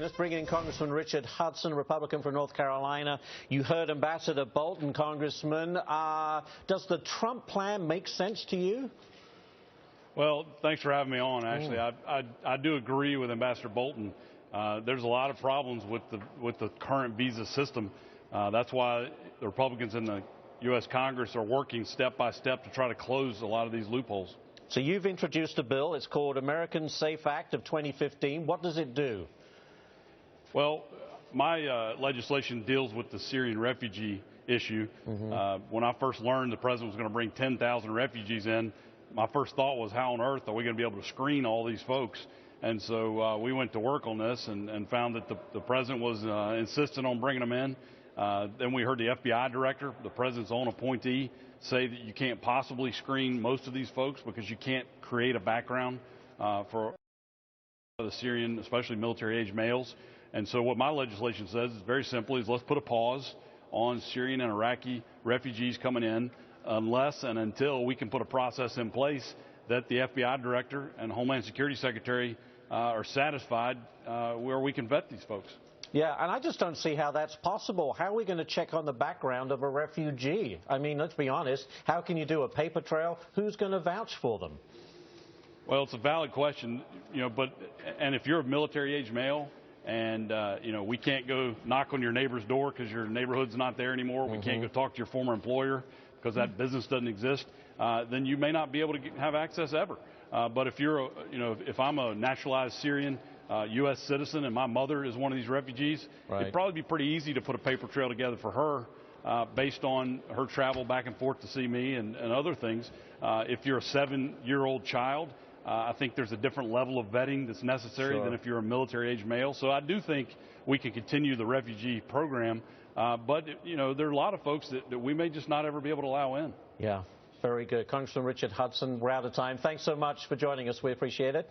Let's bring in Congressman Richard Hudson, Republican from North Carolina. You heard Ambassador Bolton, Congressman. Does the Trump plan make sense to you? Well, thanks for having me on, actually. I do agree with Ambassador Bolton. There's a lot of problems with the current visa system. That's why the Republicans in the U.S. Congress are working step by step to try to close a lot of these loopholes. So you've introduced a bill. It's called American Safe Act of 2015. What does it do? Well, my legislation deals with the Syrian refugee issue. When I first learned the president was going to bring 10,000 refugees in, my first thought was, how on earth are we going to be able to screen all these folks? And so we went to work on this and found that the president was insistent on bringing them in. Then we heard the FBI director, the president's own appointee, say that you can't possibly screen most of these folks because you can't create a background for the Syrian, especially military-age males. And so what my legislation says is very simply is let's put a pause on Syrian and Iraqi refugees coming in unless and until we can put a process in place that the FBI director and Homeland Security Secretary are satisfied where we can vet these folks. Yeah, and I just don't see how that's possible. How are we going to check on the background of a refugee? I mean, let's be honest. How can you do a paper trail? Who's going to vouch for them? Well, it's a valid question, and if you're a military-age male and, we can't go knock on your neighbor's door because your neighborhood's not there anymore. We can't go talk to your former employer because that business doesn't exist. Then you may not be able to have access ever. But if you're, if I'm a naturalized Syrian U.S. citizen and my mother is one of these refugees, it'd probably be pretty easy to put a paper trail together for her based on her travel back and forth to see me and other things. If you're a 7-year-old child, I think there's a different level of vetting that's necessary than if you're a military-age male. So I do think we can continue the refugee program, but, there are a lot of folks that we may just not ever be able to allow in. Yeah, very good. Congressman Richard Hudson, we're out of time. Thanks so much for joining us. We appreciate it.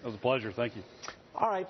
It was a pleasure. Thank you. All right.